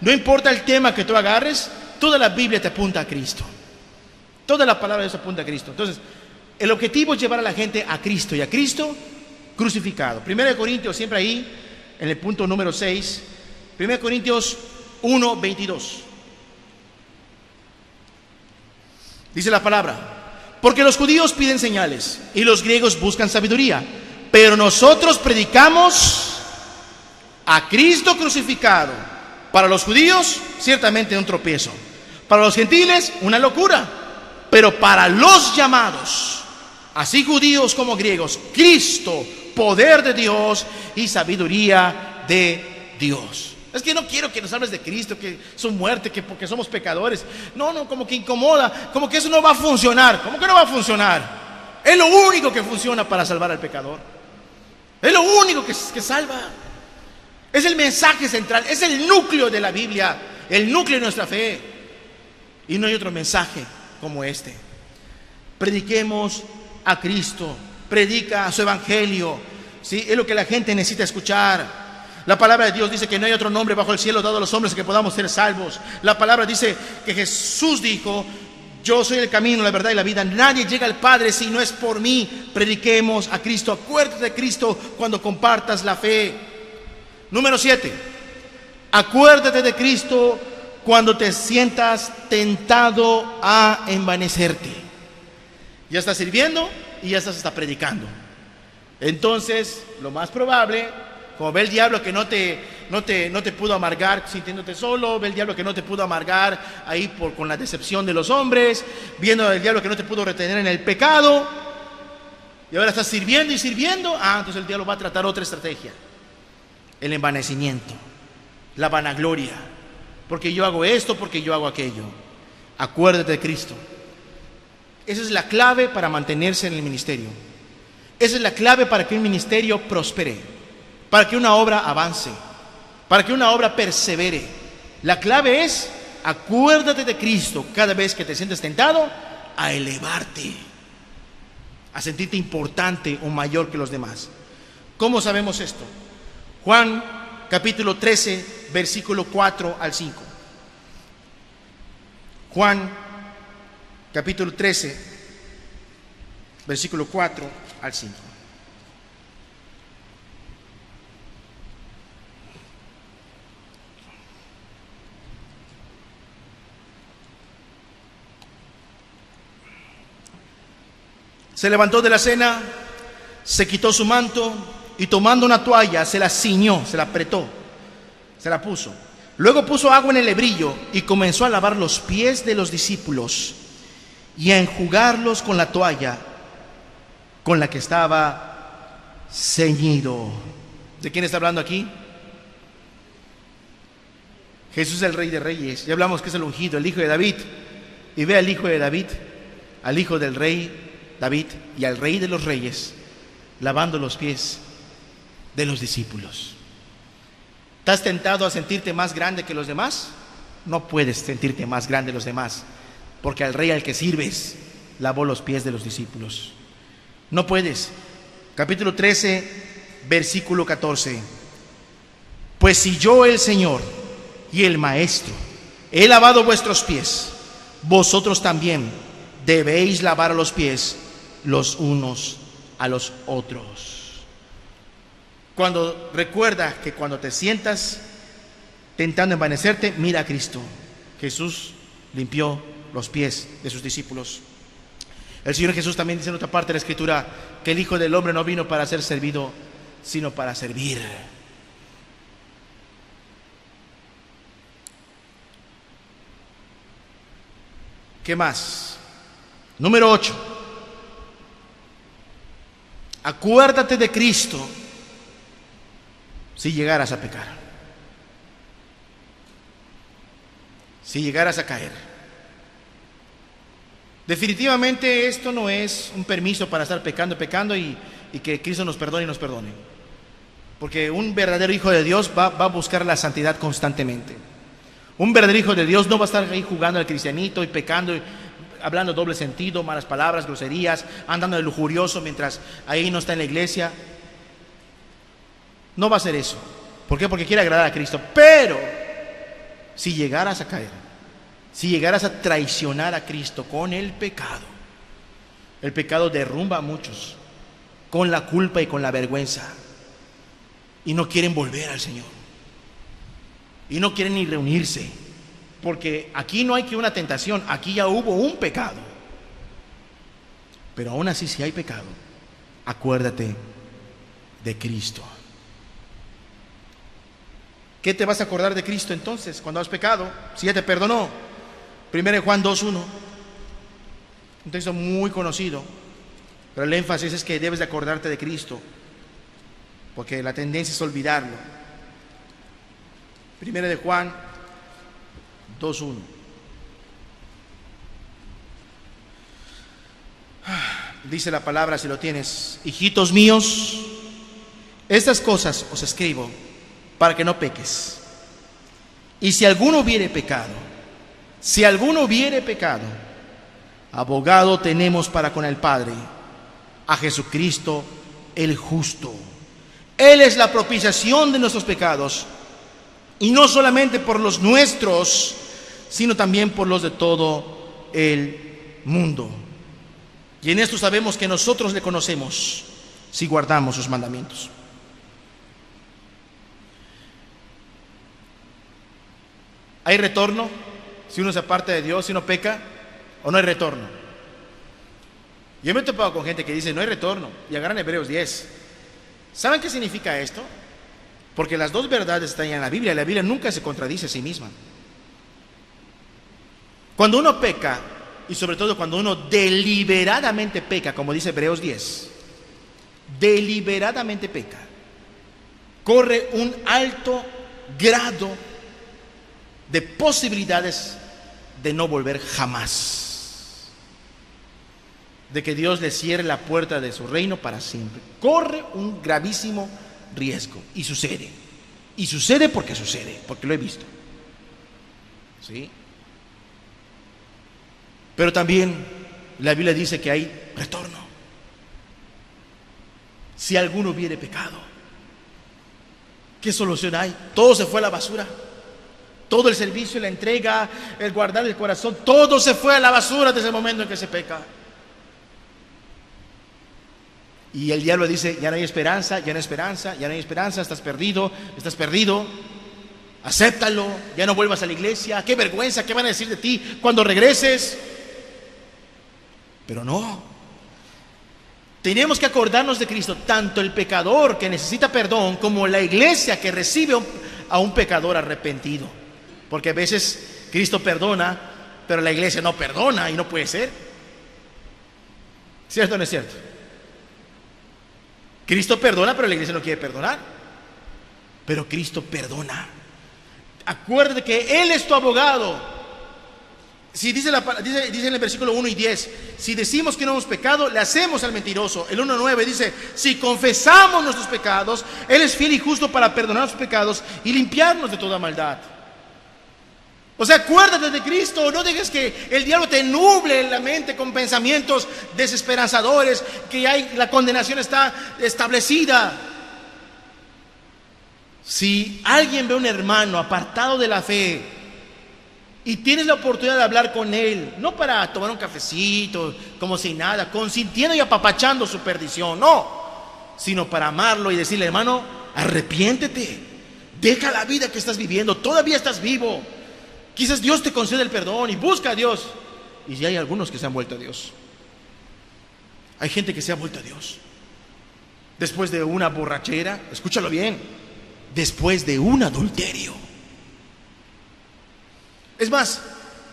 Speaker 1: no importa el tema que tú agarres, toda la Biblia te apunta a Cristo. Toda la palabra de Dios apunta a Cristo. Entonces, el objetivo es llevar a la gente a Cristo y a Cristo crucificado. 1 Corintios, siempre ahí, en el punto número 6. 1 Corintios 1, 22. Dice la palabra: porque los judíos piden señales y los griegos buscan sabiduría, pero nosotros predicamos a Cristo crucificado. Para los judíos, ciertamente un tropiezo. Para los gentiles, una locura. Pero para los llamados, así judíos como griegos, Cristo, poder de Dios y sabiduría de Dios. Es que no quiero que nos hables de Cristo, que su muerte, que porque somos pecadores. No, como que incomoda, como que eso no va a funcionar. ¿Cómo que no va a funcionar? Es lo único que funciona para salvar al pecador. Es lo único que salva. Es el mensaje central, es el núcleo de la Biblia, el núcleo de nuestra fe. Y no hay otro mensaje como este. Prediquemos a Cristo, predica su evangelio, ¿sí? Es lo que la gente necesita escuchar. La palabra de Dios dice que no hay otro nombre bajo el cielo dado a los hombres que podamos ser salvos. La palabra dice que Jesús dijo: yo soy el camino, la verdad y la vida. Nadie llega al Padre si no es por mí. Prediquemos a Cristo. Acuérdate de Cristo cuando compartas la fe. Número 7. Acuérdate de Cristo cuando te sientas tentado a envanecerte. Ya estás sirviendo y ya estás hasta predicando. Entonces, lo más probable, como ve el diablo que no te pudo amargar sintiéndote solo, ve el diablo que no te pudo amargar ahí con la decepción de los hombres, viendo el diablo que no te pudo retener en el pecado, y ahora estás sirviendo y sirviendo. Entonces el diablo va a tratar otra estrategia: el envanecimiento, la vanagloria, porque yo hago esto, porque yo hago aquello. Acuérdate de Cristo. Esa es la clave para mantenerse en el ministerio. Esa es la clave para que un ministerio prospere, para que una obra avance, para que una obra persevere. La clave es: acuérdate de Cristo cada vez que te sientes tentado a elevarte, a sentirte importante o mayor que los demás. ¿Cómo sabemos esto? Juan capítulo 13, versículo 4 al 5. Juan capítulo 13, versículo 4 al 5. Se levantó de la cena, se quitó su manto y tomando una toalla se la ciñó, se la apretó, se la puso. Luego puso agua en el lebrillo y comenzó a lavar los pies de los discípulos y a enjugarlos con la toalla con la que estaba ceñido. ¿De quién está hablando aquí? Jesús es el Rey de Reyes. Ya hablamos que es el ungido, el Hijo de David. Y ve al Hijo de David, al Hijo del Rey David y al Rey de los Reyes lavando los pies de los discípulos. ¿Estás tentado a sentirte más grande que los demás? No puedes sentirte más grande que los demás, porque al Rey al que sirves lavó los pies de los discípulos. No puedes. Capítulo 13, versículo 14. Pues si yo, el Señor y el Maestro, he lavado vuestros pies, vosotros también debéis lavar los pies los unos a los otros. Recuerda que cuando te sientas tentando envanecerte, mira a Cristo. Jesús limpió los pies de sus discípulos. El Señor Jesús también dice en otra parte de la Escritura que el Hijo del Hombre no vino para ser servido, sino para servir. ¿Qué más? Número 8. Acuérdate de Cristo si llegaras a pecar, si llegaras a caer. Definitivamente esto no es un permiso para estar pecando y que Cristo nos perdone y nos perdone. Porque un verdadero hijo de Dios va a buscar la santidad constantemente. Un verdadero hijo de Dios no va a estar ahí jugando al cristianito y pecando, hablando doble sentido, malas palabras, groserías, andando de lujurioso mientras ahí no está en la iglesia. No va a hacer eso. ¿Por qué? Porque quiere agradar a Cristo. Pero si llegaras a caer, si llegaras a traicionar a Cristo con el pecado derrumba a muchos con la culpa y con la vergüenza, y no quieren volver al Señor, y no quieren ni reunirse, porque aquí no hay que una tentación, aquí ya hubo un pecado. Pero aún así, si hay pecado, acuérdate de Cristo. ¿Qué te vas a acordar de Cristo entonces cuando has pecado? Si ya te perdonó. 1 Juan 2:1, un texto muy conocido, pero el énfasis es que debes de acordarte de Cristo, porque la tendencia es olvidarlo. 1 Juan 2:1. Dice la palabra, si lo tienes: hijitos míos, estas cosas os escribo para que no peques. Y si alguno hubiere pecado, abogado tenemos para con el Padre, a Jesucristo el justo. Él es la propiciación de nuestros pecados, y no solamente por los nuestros, sino también por los de todo el mundo. Y en esto sabemos que nosotros le conocemos, si guardamos sus mandamientos. ¿Hay retorno si uno se aparta de Dios, si uno peca, o no hay retorno? Yo me he topado con gente que dice no hay retorno y agarran Hebreos 10. ¿Saben qué significa esto? Porque las dos verdades están en la Biblia y la Biblia nunca se contradice a sí misma. Cuando uno peca, y sobre todo cuando uno deliberadamente peca, como dice Hebreos 10, deliberadamente peca, corre un alto grado de posibilidades de no volver jamás, de que Dios le cierre la puerta de su reino para siempre. Corre un gravísimo riesgo, y sucede porque lo he visto, ¿sí? Pero también la Biblia dice que hay retorno. Si alguno hubiere pecado, ¿qué solución hay? Todo se fue a la basura. Todo el servicio, la entrega, el guardar el corazón, todo se fue a la basura desde el momento en que se peca. Y el diablo dice, ya no hay esperanza, estás perdido, acéptalo, ya no vuelvas a la iglesia, qué vergüenza, qué van a decir de ti cuando regreses. Pero no, tenemos que acordarnos de Cristo, tanto el pecador que necesita perdón como la iglesia que recibe a un pecador arrepentido. Porque a veces Cristo perdona, pero la iglesia no perdona, y no puede ser. ¿Cierto o no es cierto? Cristo perdona, pero la iglesia no quiere perdonar. Pero Cristo perdona. Acuérdate que Él es tu abogado. Si dice en el versículo 1 y 10, si decimos que no hemos pecado, le hacemos al mentiroso. El 1:9 dice, si confesamos nuestros pecados, Él es fiel y justo para perdonar nuestros pecados y limpiarnos de toda maldad. O sea, acuérdate de Cristo, no dejes que el diablo te nuble la mente con pensamientos desesperanzadores, que la condenación está establecida. Si alguien ve a un hermano apartado de la fe y tienes la oportunidad de hablar con él, no para tomar un cafecito, como si nada, consintiendo y apapachando su perdición, no, sino para amarlo y decirle, hermano, arrepiéntete, deja la vida que estás viviendo, todavía estás vivo. Quizás Dios te concede el perdón y busca a Dios. Y ya hay algunos que se han vuelto a Dios. Hay gente que se ha vuelto a Dios después de una borrachera, escúchalo bien, después de un adulterio. Es más,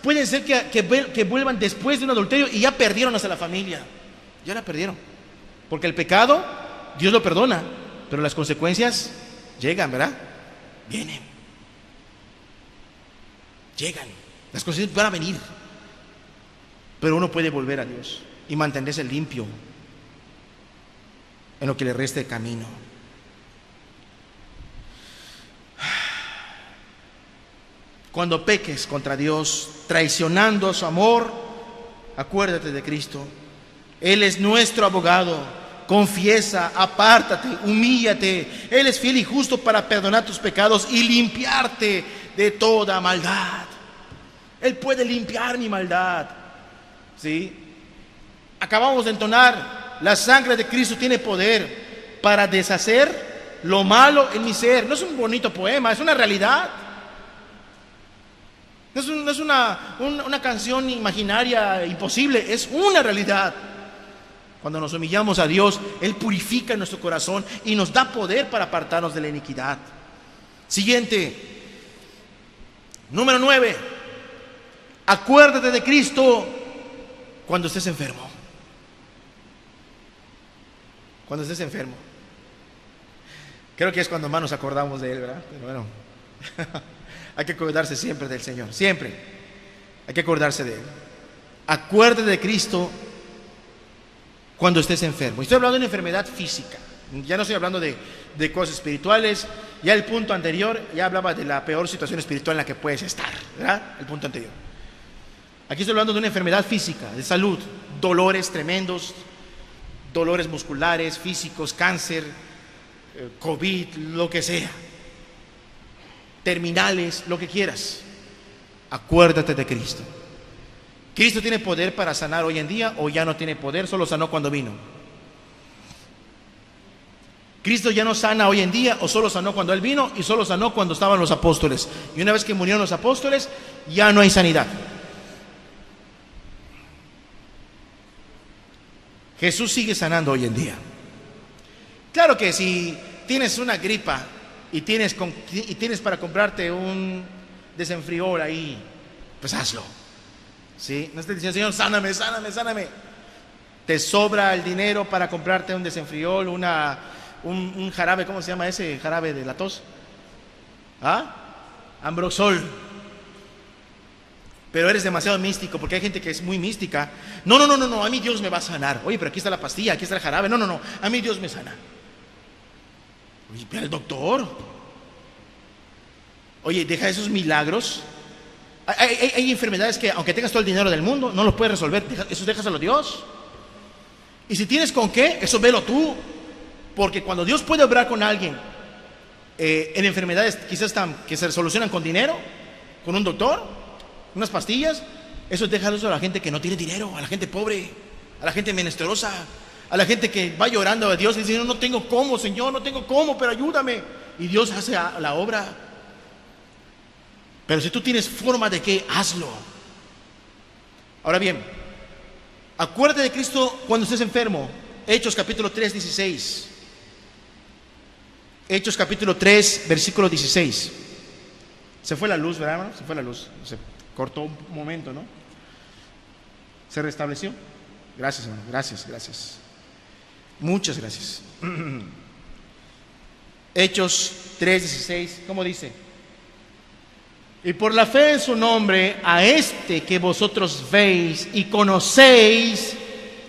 Speaker 1: pueden ser que vuelvan después de un adulterio y ya perdieron hasta la familia. Ya la perdieron. Porque el pecado, Dios lo perdona, pero las consecuencias llegan, ¿verdad? Vienen. Llegan. Las consecuencias van a venir. Pero uno puede volver a Dios y mantenerse limpio en lo que le reste de camino. Cuando peques contra Dios, traicionando su amor, acuérdate de Cristo. Él es nuestro abogado. Confiesa, apártate, humíllate. Él es fiel y justo para perdonar tus pecados y limpiarte de toda maldad. Él puede limpiar mi maldad. ¿Sí? Acabamos de entonar, la sangre de Cristo tiene poder para deshacer lo malo en mi ser. No es un bonito poema, es una realidad. No es una canción imaginaria, imposible, es una realidad. Cuando nos humillamos a Dios, Él purifica nuestro corazón y nos da poder para apartarnos de la iniquidad. Siguiente, número 9. Acuérdate de Cristo cuando estés enfermo. Cuando estés enfermo. Creo que es cuando más nos acordamos de Él, ¿verdad? Pero bueno, hay que acordarse siempre del Señor, siempre. Hay que acordarse de Él. Acuérdate de Cristo cuando estés enfermo. Estoy hablando de una enfermedad física. Ya no estoy hablando de cosas espirituales. Ya el punto anterior, ya hablaba de la peor situación espiritual en la que puedes estar, ¿verdad? El punto anterior. Aquí estoy hablando de una enfermedad física, de salud, dolores tremendos, dolores musculares, físicos, cáncer, COVID, lo que sea, terminales, lo que quieras. Acuérdate de Cristo. ¿Cristo tiene poder para sanar hoy en día o ya no tiene poder? Solo sanó cuando vino. ¿Cristo ya no sana hoy en día o solo sanó cuando Él vino y solo sanó cuando estaban los apóstoles? Y una vez que murieron los apóstoles, ya no hay sanidad. Jesús sigue sanando hoy en día. Claro que si tienes una gripa y tienes para comprarte un desenfriol ahí, pues hazlo. ¿Sí? No estés diciendo, Señor, sáname, sáname, sáname. Te sobra el dinero para comprarte un desenfriol, un jarabe, ¿cómo se llama ese jarabe de la tos? ¿Ah? Ambroxol. Pero eres demasiado místico, porque hay gente que es muy mística. No, a mí Dios me va a sanar. Oye, pero aquí está la pastilla, aquí está el jarabe. No, a mí Dios me sana. Oye, ve al doctor. Oye, deja esos milagros. Hay enfermedades que, aunque tengas todo el dinero del mundo, no los puedes resolver. Eso déjaselo a Dios. Y si tienes con qué, eso velo tú. Porque cuando Dios puede obrar con alguien en enfermedades quizás que se solucionan con dinero, con un doctor, unas pastillas, eso déjalo a la gente que no tiene dinero, a la gente pobre, a la gente menesterosa, a la gente que va llorando a Dios y dice, no tengo cómo, Señor, no tengo cómo, pero ayúdame. Y Dios hace la obra. Pero si tú tienes forma de qué, hazlo. Ahora bien, acuérdate de Cristo cuando estés enfermo. Hechos capítulo 3, 16. Hechos capítulo 3, versículo 16. Se fue la luz, ¿verdad, hermano? Se fue la luz. Se cortó un momento, ¿no? ¿Se restableció? Gracias, hermano. Gracias. Muchas gracias. Hechos 3, 16. ¿Cómo dice? Y por la fe en su nombre, a este que vosotros veis y conocéis,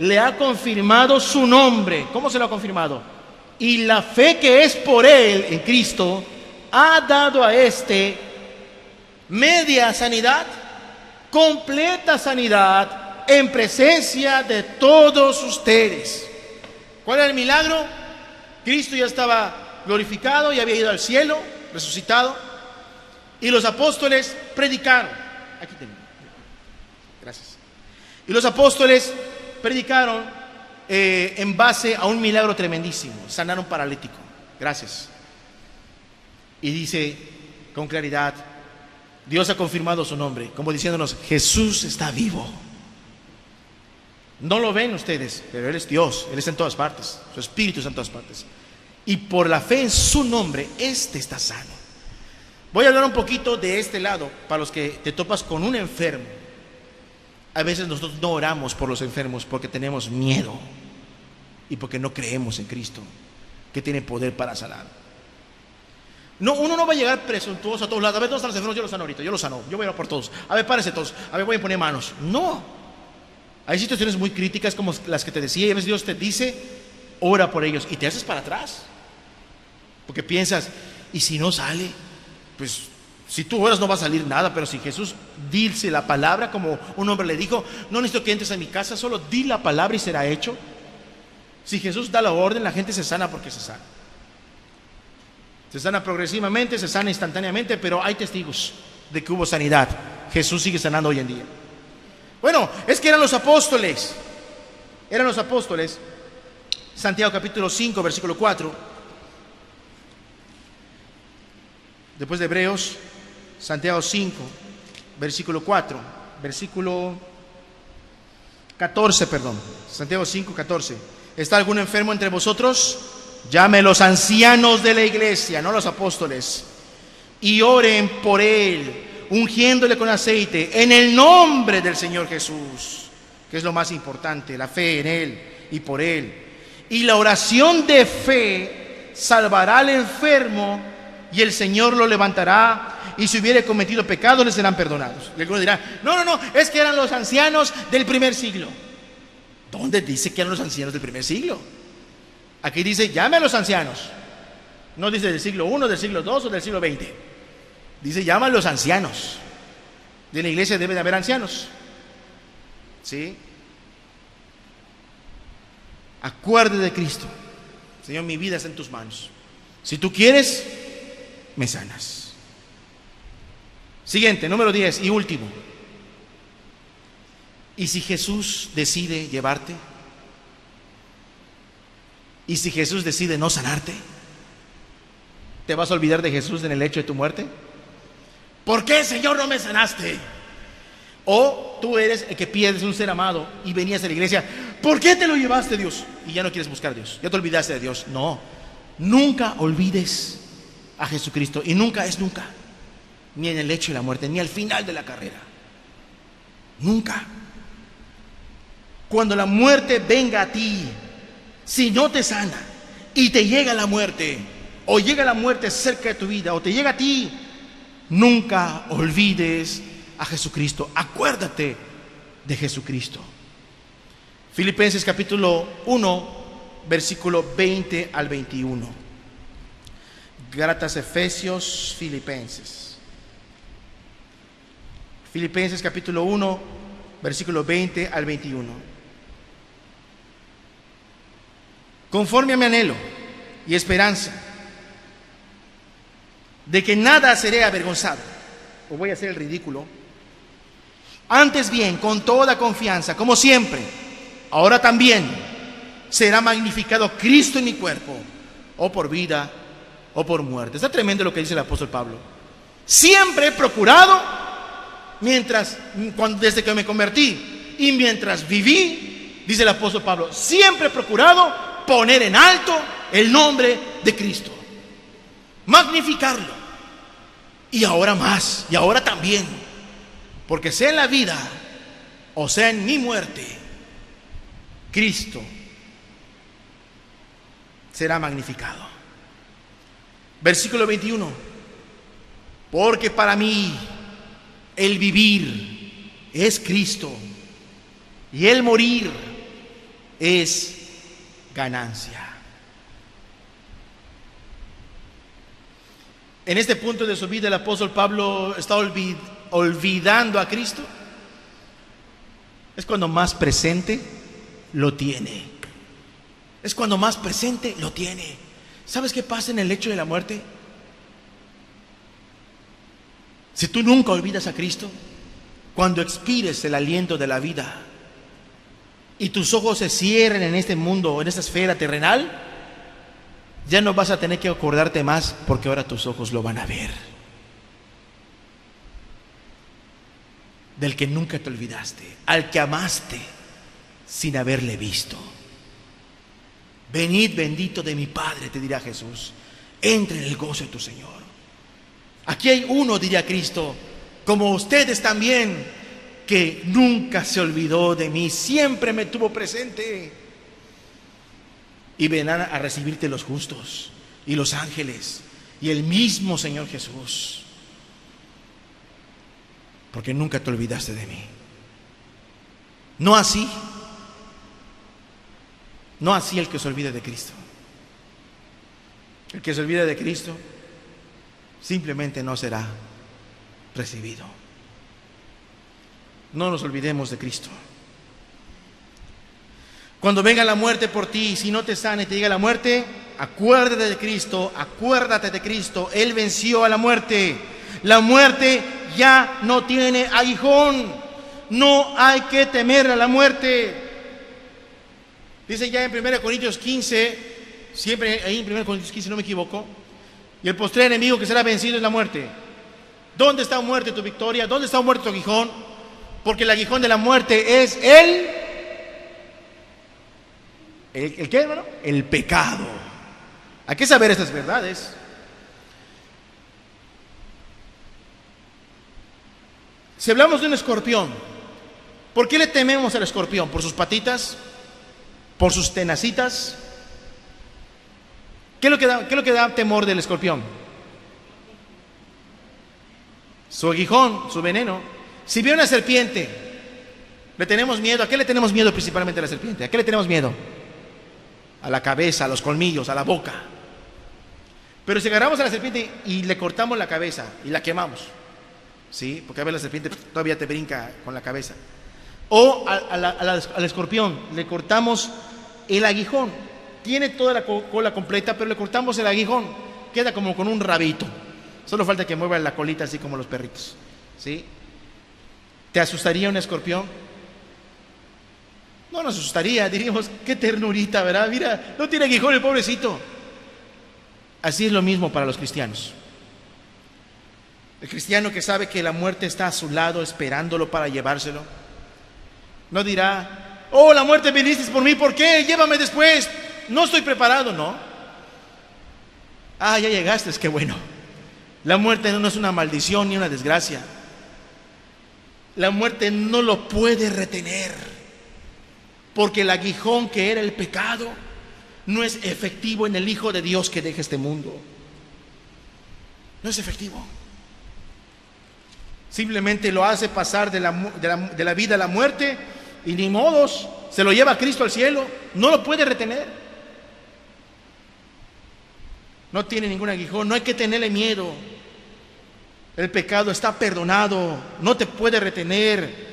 Speaker 1: le ha confirmado su nombre. ¿Cómo se lo ha confirmado? Y la fe que es por él, en Cristo, ha dado a este media sanidad, completa sanidad, en presencia de todos ustedes. ¿Cuál era el milagro? Cristo ya estaba glorificado y había ido al cielo, resucitado. Y los apóstoles predicaron. Aquí tengo. Gracias. Y los apóstoles predicaron en base a un milagro tremendísimo. Sanaron un paralítico. Gracias. Y dice con claridad, Dios ha confirmado su nombre, como diciéndonos, Jesús está vivo. No lo ven ustedes, pero Él es Dios, Él está en todas partes, su Espíritu está en todas partes. Y por la fe en su nombre, este está sano. Voy a hablar un poquito de este lado, para los que te topas con un enfermo. A veces nosotros no oramos por los enfermos porque tenemos miedo y porque no creemos en Cristo, que tiene poder para sanar. No, uno no va a llegar presuntuoso a todos lados. A ver, ¿dónde están los enfermos? Yo los sano ahorita, yo los sano, yo voy a orar por todos. A ver, párense todos, a ver, voy a poner manos. No. Hay situaciones muy críticas como las que te decía, y a veces Dios te dice, ora por ellos, y te haces para atrás. Porque piensas, ¿y si no sale? Pues si tú oras no va a salir nada, pero si Jesús dice la palabra, como un hombre le dijo, no necesito que entres a mi casa, solo di la palabra y será hecho. Si Jesús da la orden, la gente se sana porque se sana. Se sana progresivamente, se sana instantáneamente, pero hay testigos de que hubo sanidad. Jesús sigue sanando hoy en día. Bueno, es que eran los apóstoles. Eran los apóstoles. Santiago capítulo 5, versículo 4. Después de Hebreos, Santiago 5, versículo 4. Versículo 14, perdón. Santiago 5, 14. ¿Está algún enfermo entre vosotros? Llame a los ancianos de la iglesia, no los apóstoles, y oren por él, ungiéndole con aceite, en el nombre del Señor Jesús, que es lo más importante, la fe en Él y por Él. Y la oración de fe salvará al enfermo, y el Señor lo levantará, y si hubiere cometido pecados le serán perdonados. Y algunos dirán, no, es que eran los ancianos del primer siglo. ¿Dónde dice que eran los ancianos del primer siglo? Aquí dice, llame a los ancianos. No dice del siglo I, del siglo II o del siglo XX. Dice, llama a los ancianos. De la iglesia debe de haber ancianos. ¿Sí? Acuérdate de Cristo. Señor, mi vida está en tus manos. Si tú quieres, me sanas. Siguiente, número 10 y último. ¿Y si Jesús decide llevarte? ¿Y si Jesús decide no sanarte? ¿Te vas a olvidar de Jesús en el hecho de tu muerte? ¿Por qué, Señor, no me sanaste? O tú eres el que pierdes un ser amado y venías a la iglesia, ¿por qué te lo llevaste, Dios? Y ya no quieres buscar a Dios, ya te olvidaste de Dios. No, nunca olvides a Jesucristo, y nunca es nunca, ni en el hecho de la muerte, ni al final de la carrera. Nunca. Cuando la muerte venga a ti, si no te sana y te llega la muerte, o llega la muerte cerca de tu vida, o te llega a ti, nunca olvides a Jesucristo. Acuérdate de Jesucristo. Filipenses capítulo 1, versículo 20 al 21. Gálatas, Efesios, Filipenses. Filipenses capítulo 1, versículo 20 al 21. Conforme a mi anhelo y esperanza de que nada seré avergonzado, o voy a hacer el ridículo, antes bien, con toda confianza, como siempre, ahora también será magnificado Cristo en mi cuerpo, o por vida o por muerte. Está tremendo lo que dice el apóstol Pablo. Siempre he procurado, desde que me convertí y mientras viví, dice el apóstol Pablo, siempre he procurado poner en alto el nombre de Cristo, magnificarlo, y ahora más, y ahora también, porque sea en la vida o sea en mi muerte, Cristo será magnificado. Versículo 21. Porque para mí el vivir es Cristo y el morir es ganancia. En este punto de su vida el apóstol Pablo está olvidando a Cristo. Es cuando más presente lo tiene. Es cuando más presente lo tiene. ¿Sabes qué pasa en el hecho de la muerte? Si tú nunca olvidas a Cristo, cuando expires el aliento de la vida y tus ojos se cierren en este mundo, en esta esfera terrenal, ya no vas a tener que acordarte más, porque ahora tus ojos lo van a ver. Del que nunca te olvidaste, al que amaste, sin haberle visto. Venid bendito de mi Padre, te dirá Jesús, entre en el gozo de tu Señor. Aquí hay uno, diría Cristo, como ustedes también, que nunca se olvidó de mí, siempre me tuvo presente. Y vendrán a recibirte los justos y los ángeles y el mismo Señor Jesús, porque nunca te olvidaste de mí. No así el que se olvide de Cristo. El que se olvide de Cristo simplemente no será recibido. No nos olvidemos de Cristo. Cuando venga la muerte por ti, si no te sana y te llega la muerte, acuérdate de Cristo, acuérdate de Cristo. Él venció a la muerte. La muerte ya no tiene aguijón. No hay que temer a la muerte. Dice ya en 1 Corintios 15, siempre ahí en 1 Corintios 15, no me equivoco, y el postrer enemigo que será vencido es la muerte. ¿Dónde está muerte tu victoria? ¿Dónde está muerte tu aguijón? Porque el aguijón de la muerte es ¿el qué, hermano? El pecado. Hay que saber estas verdades. Si hablamos de un escorpión, ¿por qué le tememos al escorpión? ¿Por sus patitas? ¿Por sus tenacitas? ¿Qué es lo que da temor del escorpión? Su aguijón, su veneno. Si viene una serpiente, ¿le tenemos miedo? ¿A qué le tenemos miedo principalmente a la serpiente? ¿A qué le tenemos miedo? A la cabeza, a los colmillos, a la boca. Pero si agarramos a la serpiente y le cortamos la cabeza y la quemamos, ¿sí? Porque a veces la serpiente todavía te brinca con la cabeza. O al escorpión le cortamos el aguijón. Tiene toda la cola completa, pero le cortamos el aguijón. Queda como con un rabito. Solo falta que mueva la colita así como los perritos, ¿sí? ¿Te asustaría un escorpión? No nos asustaría, diríamos, qué ternurita, ¿verdad? Mira, no tiene aguijón el pobrecito. Así es lo mismo para los cristianos. El cristiano que sabe que la muerte está a su lado esperándolo para llevárselo, no dirá, oh, la muerte viniste por mí, ¿por qué? Llévame después, no estoy preparado, no. Ah, ya llegaste, es que bueno. La muerte no es una maldición ni una desgracia. La muerte no lo puede retener, porque el aguijón que era el pecado no es efectivo en el Hijo de Dios que deja este mundo. No es efectivo. Simplemente lo hace pasar de la vida a la muerte y ni modos, se lo lleva a Cristo al cielo. No lo puede retener. No tiene ningún aguijón, no hay que tenerle miedo. El pecado está perdonado, no te puede retener.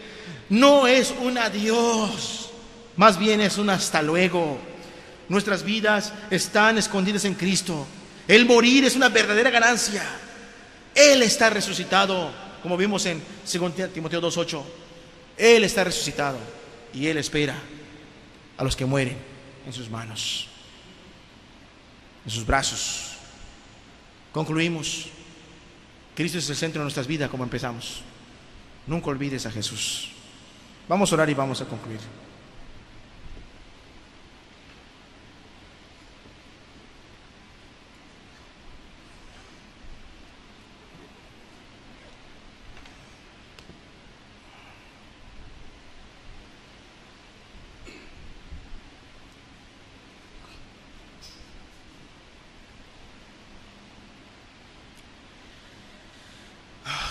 Speaker 1: No es un adiós, más bien es un hasta luego. Nuestras vidas están escondidas en Cristo. El morir es una verdadera ganancia. Él está resucitado, como vimos en 2 Timoteo 2:8. Él está resucitado y Él espera a los que mueren en sus manos, en sus brazos. Concluimos. Cristo es el centro de nuestras vidas, como empezamos. Nunca olvides a Jesús. Vamos a orar y vamos a concluir.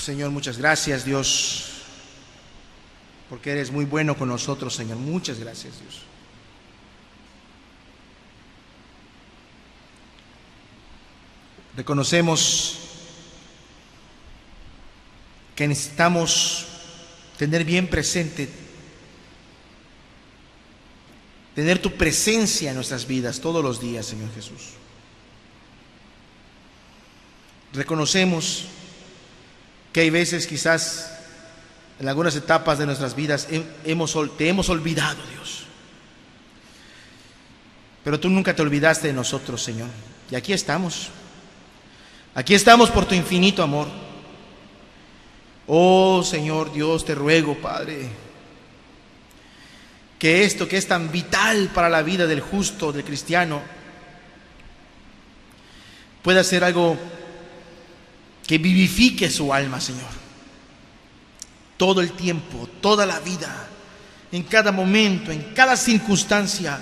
Speaker 1: Señor, muchas gracias, Dios, porque eres muy bueno con nosotros, Señor. Muchas gracias, Dios. Reconocemos que necesitamos tener bien presente, tener tu presencia en nuestras vidas todos los días, Señor Jesús. Reconocemos que hay veces quizás en algunas etapas de nuestras vidas te hemos olvidado, Dios. Pero tú nunca te olvidaste de nosotros, Señor. Y aquí estamos. Aquí estamos por tu infinito amor. Oh Señor Dios, te ruego, Padre, que esto que es tan vital para la vida del justo, del cristiano, pueda ser algo que vivifique su alma, Señor. Todo el tiempo, toda la vida, en cada momento, en cada circunstancia,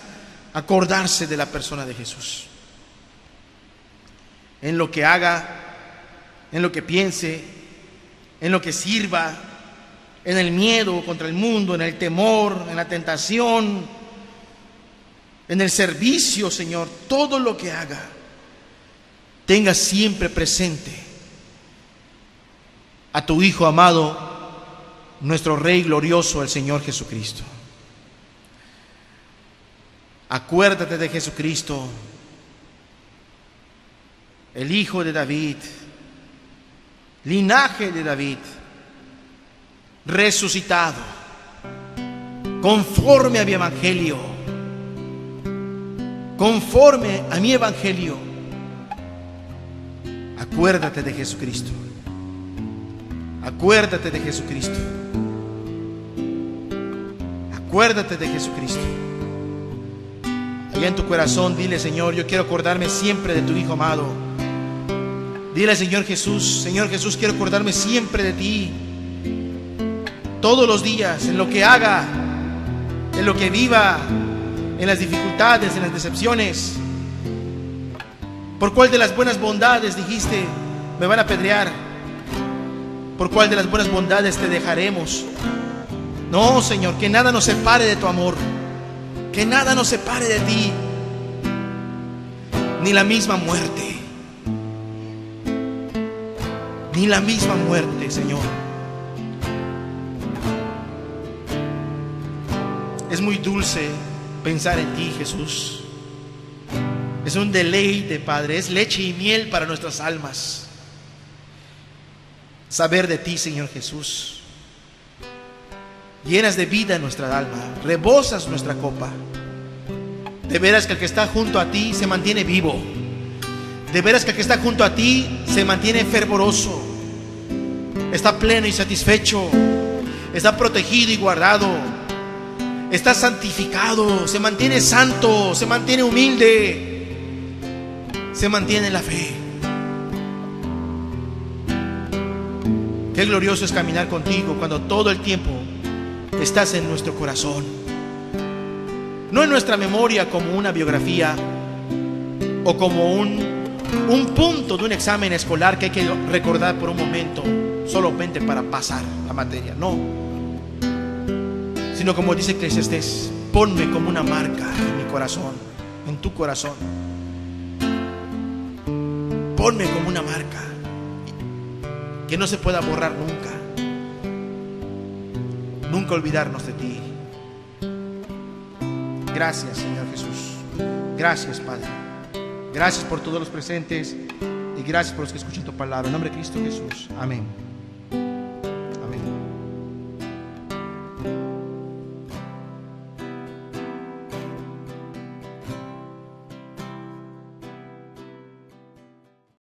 Speaker 1: acordarse de la persona de Jesús. En lo que haga, en lo que piense, en lo que sirva, en el miedo contra el mundo, en el temor, en la tentación, en el servicio, Señor, todo lo que haga, tenga siempre presente a tu Hijo amado, nuestro Rey glorioso, el Señor Jesucristo. Acuérdate de Jesucristo, el Hijo de David, linaje de David, resucitado, conforme a mi evangelio, conforme a mi evangelio. Acuérdate de Jesucristo. Acuérdate de Jesucristo. Acuérdate de Jesucristo. Allá en tu corazón dile: Señor, yo quiero acordarme siempre de tu Hijo amado. Dile al Señor Jesús: quiero acordarme siempre de ti. Todos los días, en lo que haga, en lo que viva, en las dificultades, en las decepciones. ¿Por cuál de las buenas bondades dijiste me van a apedrear? ¿Por cuál de las buenas bondades te dejaremos? No, Señor, que nada nos separe de tu amor, que nada nos separe de ti, ni la misma muerte, ni la misma muerte, Señor. Es muy dulce pensar en ti, Jesús. Es un deleite, Padre, es leche y miel para nuestras almas saber de ti, Señor Jesús. Llenas de vida nuestra alma, rebosas nuestra copa. De veras que el que está junto a ti se mantiene vivo. De veras que el que está junto a ti se mantiene fervoroso, está pleno y satisfecho, está protegido y guardado, está santificado, se mantiene santo, se mantiene humilde, se mantiene en la fe. Qué glorioso es caminar contigo cuando todo el tiempo estás en nuestro corazón, no en nuestra memoria como una biografía o como un punto de un examen escolar que hay que recordar por un momento solamente para pasar la materia. No, sino como dice Eclesiastés: ponme como una marca en mi corazón, en tu corazón. Ponme como una marca que no se pueda borrar nunca. Nunca olvidarnos de ti. Gracias, Señor Jesús. Gracias, Padre. Gracias por todos los presentes y gracias por los que escuchan tu palabra. En nombre de Cristo Jesús. Amén.